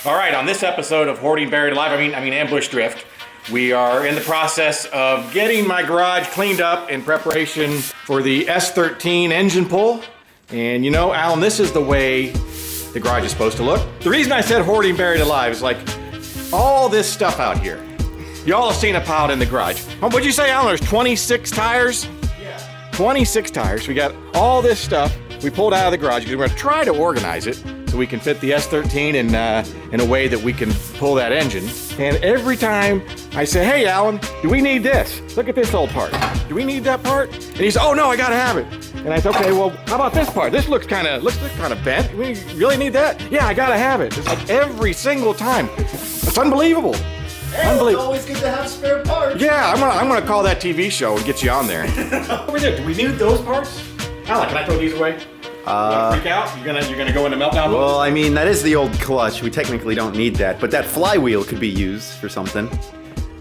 All right, on this episode of Hoarding Buried Alive, I mean Ambush Drift, we are in the process of getting my garage cleaned up in preparation for the S13 engine pull. And you know, Alan, this is the way the garage is supposed to look. The reason I said Hoarding Buried Alive is like all this stuff out here. Y'all have seen it piled in the garage. What'd you say, Alan? There's 26 tires? Yeah. 26 tires. We got all this stuff we pulled out of the garage because we're gonna try to organize it so we can fit the S13 in a way that we can pull that engine. And every time I say, hey Alan, do we need this? Look at this old part. Do we need that part? And he says, oh no, I gotta have it. And I said, okay, well, how about this part? This looks kind of bent. We really need that? Yeah, I gotta have it. It's like every single time. It's unbelievable. Hey, it's always good to have spare parts. Yeah, I'm gonna call that TV show and get you on there. Over there, do we need those parts? Alan, can I throw these away? You gonna freak out? You're gonna go into meltdown mode? Well, I mean, that is the old clutch. We technically don't need that, but that flywheel could be used for something.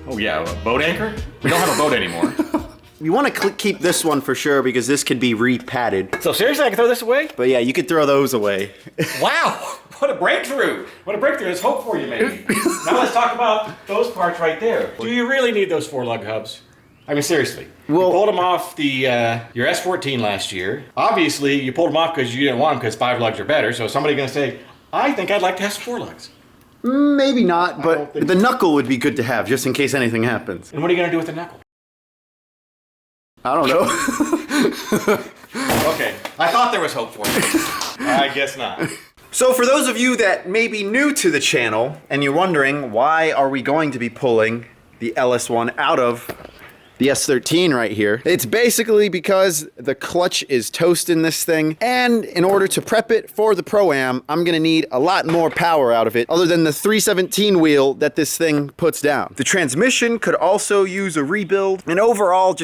Oh yeah, a boat anchor? We don't have a boat anymore. You want to keep this one for sure because this could be re-padded. So seriously, I can throw this away? But yeah, you could throw those away. Wow, what a breakthrough. What a breakthrough. There's hope for you, maybe. Now let's talk about those parts right there. Do you really need those 4-lug hubs? I mean, seriously. Well, you pulled them off the your S14 last year. Obviously, you pulled them off because you didn't want them because 5 lugs are better. So somebody's going to say, I think I'd like to have some 4 lugs. Maybe not, but the knuckle would be good to have just in case anything happens. And what are you going to do with the knuckle? I don't know. Okay, I thought there was hope for you. I guess not. So for those of you that may be new to the channel and you're wondering why are we going to be pulling the LS1 out of the S13 right here, it's basically because the clutch is toasting this thing, and in order to prep it for the Pro-Am, I'm gonna need a lot more power out of it other than the 317 wheel that this thing puts down. The transmission could also use a rebuild, and overall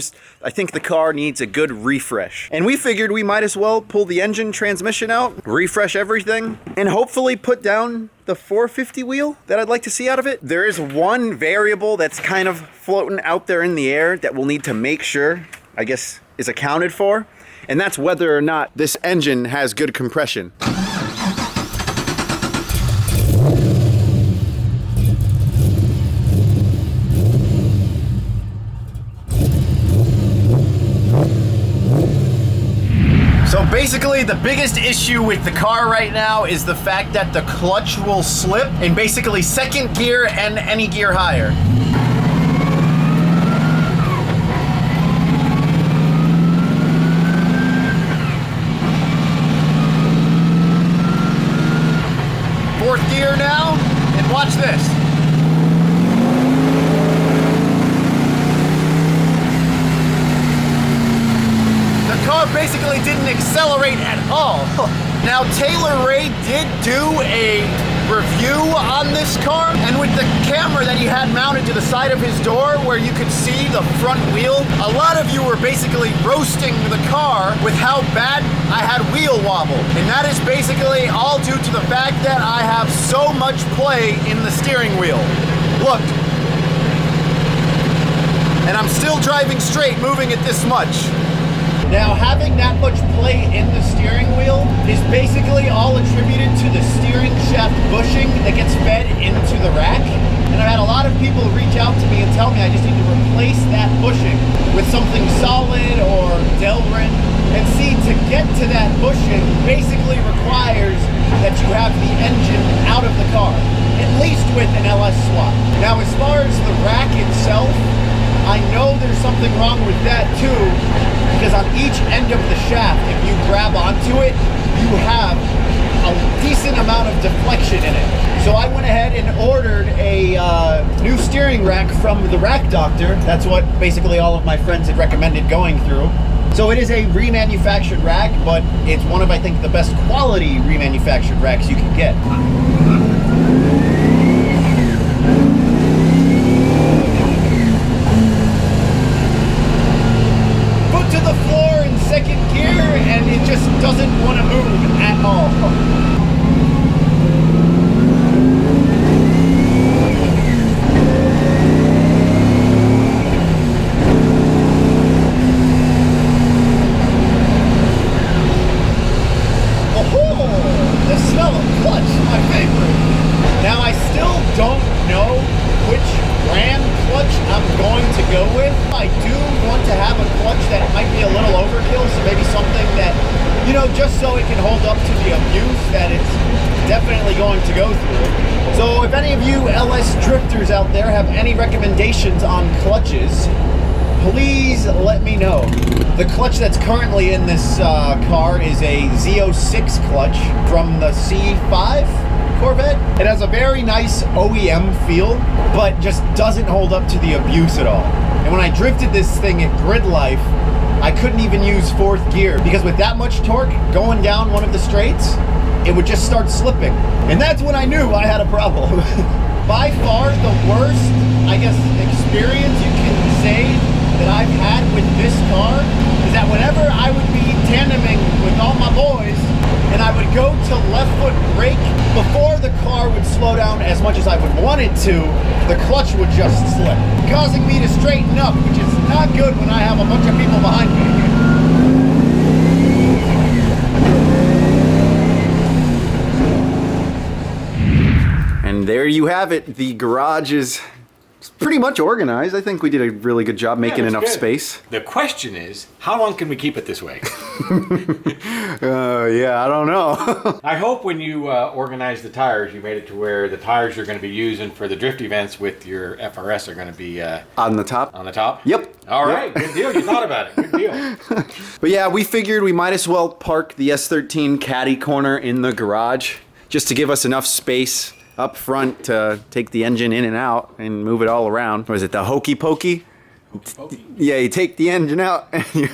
I think the car needs a good refresh. And we figured we might as well pull the engine transmission out, refresh everything, and hopefully put down the 450 wheel that I'd like to see out of it. There is one variable that's kind of floating out there in the air that we'll need to make sure, I guess, is accounted for, and that's whether or not this engine has good compression. So basically the biggest issue with the car right now is the fact that the clutch will slip in basically second gear and any gear higher. Fourth gear now, and watch this. Basically didn't accelerate at all. Now Taylor Ray did do a review on this car, and with the camera that he had mounted to the side of his door where you could see the front wheel, a lot of you were basically roasting the car with how bad I had wheel wobble. And that is basically all due to the fact that I have so much play in the steering wheel. Look. And I'm still driving straight, moving it this much. Now, having that much play in the steering wheel is basically all attributed to the steering shaft bushing that gets fed into the rack. And I've had a lot of people reach out to me and tell me I just need to replace that bushing with something solid or Delrin. And see, to get to that bushing basically requires that you have the engine out of the car, at least with an LS swap. Now, as far as the rack itself, I know there's something wrong with that too, because on each end of the shaft, if you grab onto it, you have a decent amount of deflection in it. So I went ahead and ordered a new steering rack from the Rack Doctor. That's what basically all of my friends had recommended going through. So it is a remanufactured rack, but it's one of, I think, the best quality remanufactured racks you can get. To the floor in second gear, and it just doesn't want to move at all. Oh, the smell of clutch, my favorite. Now I know, just so it can hold up to the abuse that it's definitely going to go through. So if any of you LS drifters out there have any recommendations on clutches, please let me know. The clutch that's currently in this car is a Z06 clutch from the C5 Corvette. It has a very nice OEM feel, but just doesn't hold up to the abuse at all. And when I drifted this thing at Grid Life, I couldn't even use 4th gear because with that much torque going down one of the straights, it would just start slipping. And that's when I knew I had a problem. By far the worst, I guess, experience you can say that I've had with this car is that whenever I would be tandeming with all my boys and I would go to left foot brake, before the car would slow down as much as I would want it to, the clutch would just slip, causing me to straighten up, which is not good when I have a bunch of people behind me. And there you have it. The garage is pretty much organized. I think we did a really good job making enough space. The question is, how long can we keep it this way? Yeah, I don't know. I hope when you organize the tires, you made it to where the tires you're going to be using for the drift events with your FRS are going to be on the top. On the top? Yep. All right, good deal. You thought about it. Good deal. But yeah, we figured we might as well park the S13 caddy corner in the garage just to give us enough space up front to take the engine in and out and move it all around. What is it, the hokey pokey? Yeah, you take the engine out and you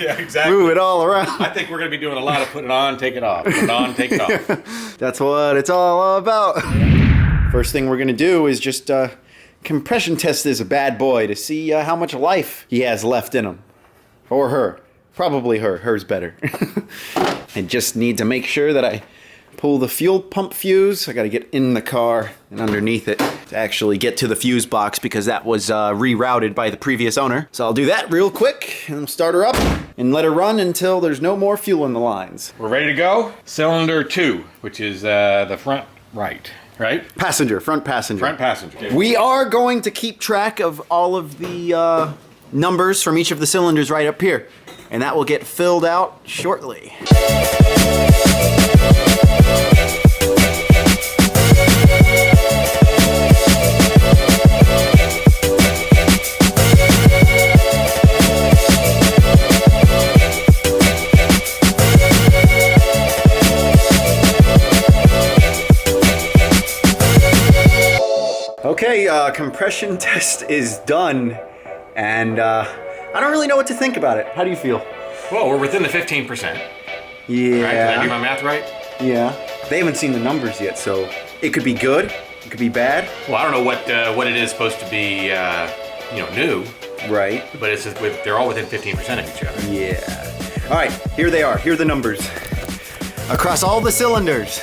move it all around. I think we're going to be doing a lot of put it on, take it off, put it on, take it off. That's what it's all about. First thing we're going to do is just compression test this bad boy to see how much life he has left in him. Or her. Probably her. Her's better. I just need to make sure that I pull the fuel pump fuse. I got to get in the car and underneath it to actually get to the fuse box because that was rerouted by the previous owner. So I'll do that real quick and start her up and let her run until there's no more fuel in the lines. We're ready to go. Cylinder 2, which is the front right? Passenger, front passenger. Front passenger. Okay. We are going to keep track of all of the numbers from each of the cylinders right up here, and that will get filled out shortly. Okay, compression test is done, and I don't really know what to think about it. How do you feel? Well, we're within the 15%. Yeah. Right? Did I do my math right? Yeah. They haven't seen the numbers yet, so it could be good, it could be bad. Well, I don't know what it is supposed to be, new. Right. But it's just they're all within 15% of each other. Yeah. All right, here they are. Here are the numbers. Across all the cylinders,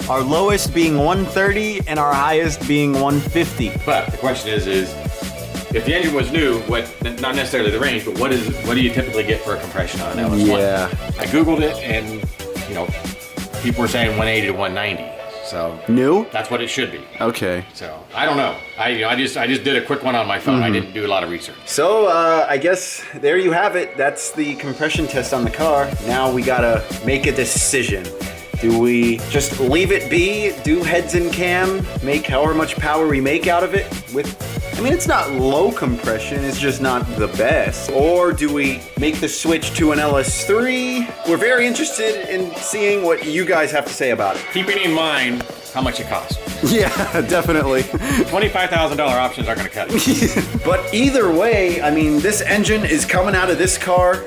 our lowest being 130 and our highest being 150. But the question is if the engine was new, not necessarily the range, but what do you typically get for a compression on an LS1? Yeah. I Googled it and, people were saying 180 to 190. So new? That's what it should be. Okay. So I don't know. I just did a quick one on my phone. I didn't do a lot of research. So I guess there you have it. That's the compression test on the car. Now we gotta make a decision. Do we just leave it be, do heads and cam, make however much power we make out of it it's not low compression, it's just not the best. Or do we make the switch to an LS3? We're very interested in seeing what you guys have to say about it. Keeping in mind how much it costs. Yeah, definitely. $25,000 options aren't gonna cut it. But either way, this engine is coming out of this car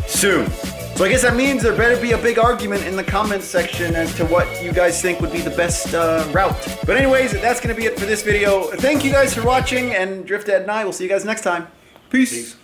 soon. So I guess that means there better be a big argument in the comments section as to what you guys think would be the best route. But anyways, that's going to be it for this video. Thank you guys for watching, and Drift Ed and I will see you guys next time. Peace.